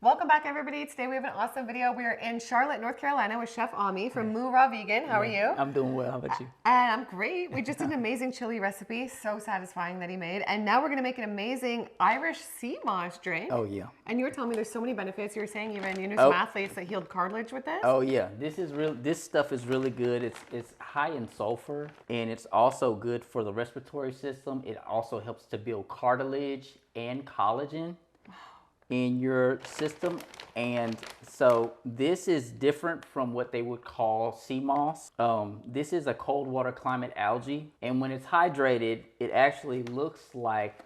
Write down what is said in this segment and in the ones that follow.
Welcome back, everybody. Today we have an awesome video. We are in Charlotte, North Carolina with Chef Ami from Moo Raw Vegan. How are you? I'm doing well. How about you? And I'm great. We just did an amazing chili recipe. So satisfying that he made. And now we're going to make an amazing Irish sea moss drink. Oh, yeah. And you were telling me there's so many benefits. You were saying even you knew some athletes that healed cartilage with this. Oh, yeah. This stuff is really good. It's high in sulfur, and it's also good for the respiratory system. It also helps to build cartilage and collagen in your system. And so this is different from what they would call sea moss. This is a cold water climate algae, and when it's hydrated, it actually looks like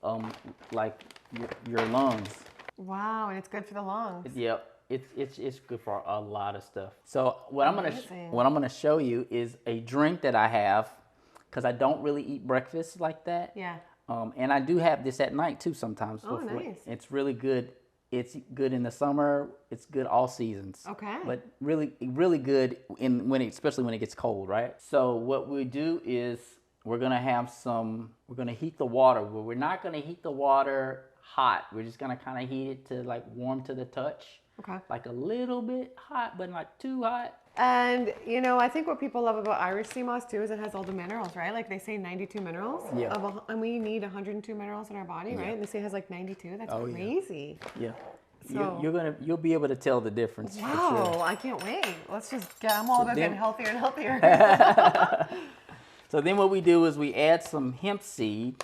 your lungs. Wow, and it's good for the lungs. Yep. It's good for a lot of stuff. So what I'm gonna show you is a drink that I have, because I don't really eat breakfast like that. Yeah. And I do have this at night too sometimes. Oh, nice. It's really good. It's good in the summer. It's good all seasons. Okay. But really good especially when it gets cold, right? So what we do is we're gonna heat the water. Well, we're not gonna heat the water hot. We're just gonna kind of heat it to like warm to the touch. Okay. Like a little bit hot, but not too hot. And, you know, I think what people love about Irish sea moss, too, is it has all the minerals, right? Like, they say 92 minerals. Yeah. And we need 102 minerals in our body, right? And they say it has, like, 92. That's crazy. Yeah. So, You'll be able to tell the difference. wow, for sure. I can't wait. I'm all about getting healthier and healthier. So then what we do is we add some hemp seed.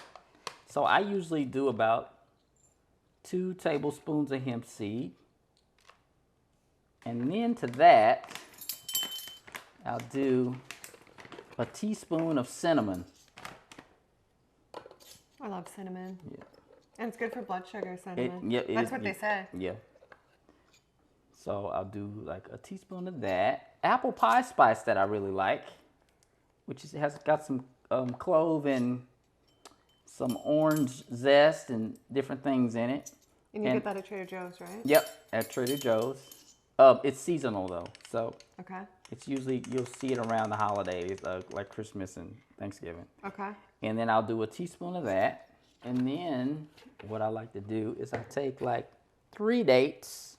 So I usually do about 2 tablespoons of hemp seed. And then to that, I'll do a teaspoon of cinnamon. I love cinnamon. Yeah. And it's good for blood sugar, cinnamon. That's what they say. Yeah. So I'll do like a teaspoon of that. Apple pie spice that I really like, which has got some clove and some orange zest and different things in it. And you get that at Trader Joe's, right? Yep, at Trader Joe's. It's seasonal though, so okay. It's usually, you'll see it around the holidays, like Christmas and Thanksgiving. Okay. And then I'll do a teaspoon of that. And then what I like to do is I take like 3 dates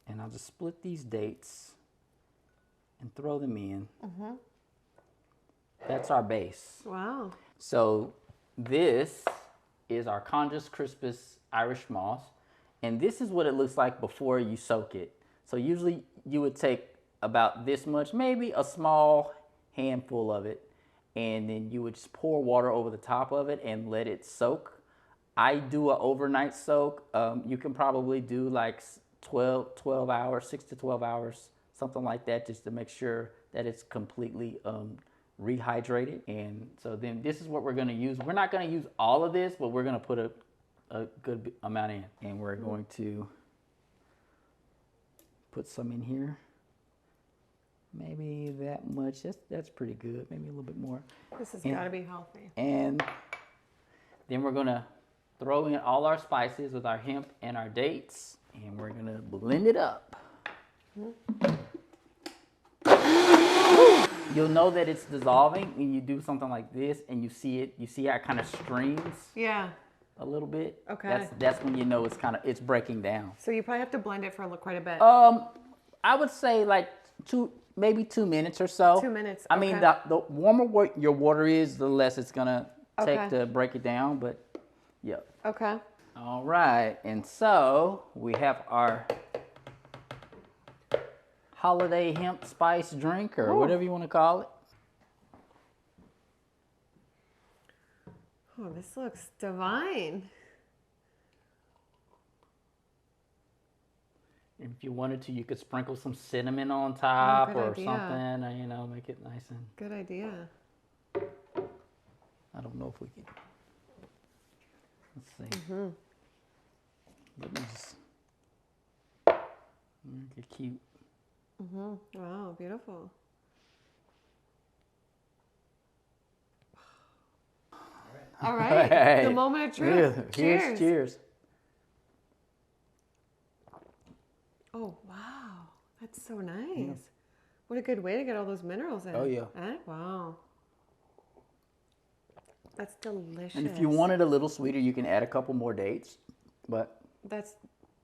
and I'll just split these dates and throw them in. Mm-hmm. That's our base. Wow. So this is our Conjus Crispus Irish moss. And this is what it looks like before you soak it. So usually you would take about this much, maybe a small handful of it, and then you would just pour water over the top of it and let it soak. I do an overnight soak. You can probably do like 12 hours, 6 to 12 hours, something like that, just to make sure that it's completely rehydrated. And so then this is what we're gonna use. We're not gonna use all of this, but we're gonna put a good amount in, and we're going to put some in here. Maybe that much. That's pretty good. Maybe a little bit more. This has got to be healthy. And then we're gonna throw in all our spices with our hemp and our dates, and we're gonna blend it up. You'll know that it's dissolving when you do something like this, and you see it. You see how it kind of streams. Yeah. A little bit. Okay. That's when you know it's breaking down. So you probably have to blend it for quite a bit. I would say like maybe 2 minutes or so. 2 minutes. I mean, the warmer your water is, the less it's gonna take to break it down. But yeah. Okay. All right, and so we have our holiday hemp spice drink, or whatever you want to call it. Oh, this looks divine. If you wanted to, you could sprinkle some cinnamon on top or idea. something, make it nice and... Good idea. I don't know if we can... Let's see. Mm-hmm. Let me just... Make it cute. Mm-hmm. Wow, beautiful. All right. Hey. The moment of truth. Yeah. Cheers. Cheers. Oh, wow. That's so nice. Yeah. What a good way to get all those minerals in. Oh, yeah. Wow. That's delicious. And if you want it a little sweeter, you can add a couple more dates. But that's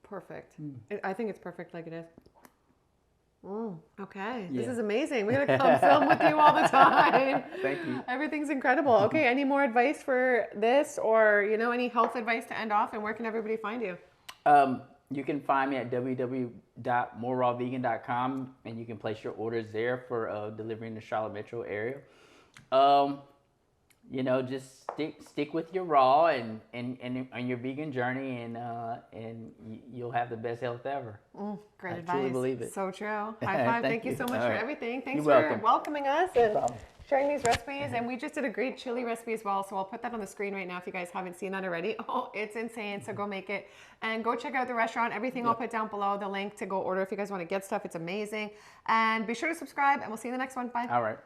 perfect. I think it's perfect like it is. Okay, this Yeah. is amazing. We're gonna come film with you all the time. Thank you. Everything's incredible. Okay, any more advice for this, or any health advice to end off? And where can everybody find you? You can find me at www.morerawvegan.com, and you can place your orders there for delivery in the Charlotte metro area. Just stick with your raw and on your vegan journey, and you'll have the best health ever. Great I advice. truly believe it. So true. High five. Thank you so much All for right. everything. Thanks You're for welcome. welcoming us and sharing these recipes. And we just did a great chili recipe as well. So I'll put that on the screen right now if you guys haven't seen that already. Oh, it's insane. So go make it and go check out the restaurant. Everything I'll put down below, the link to go order if you guys want to get stuff. It's amazing. And be sure to subscribe, and we'll see you in the next one. Bye. All right.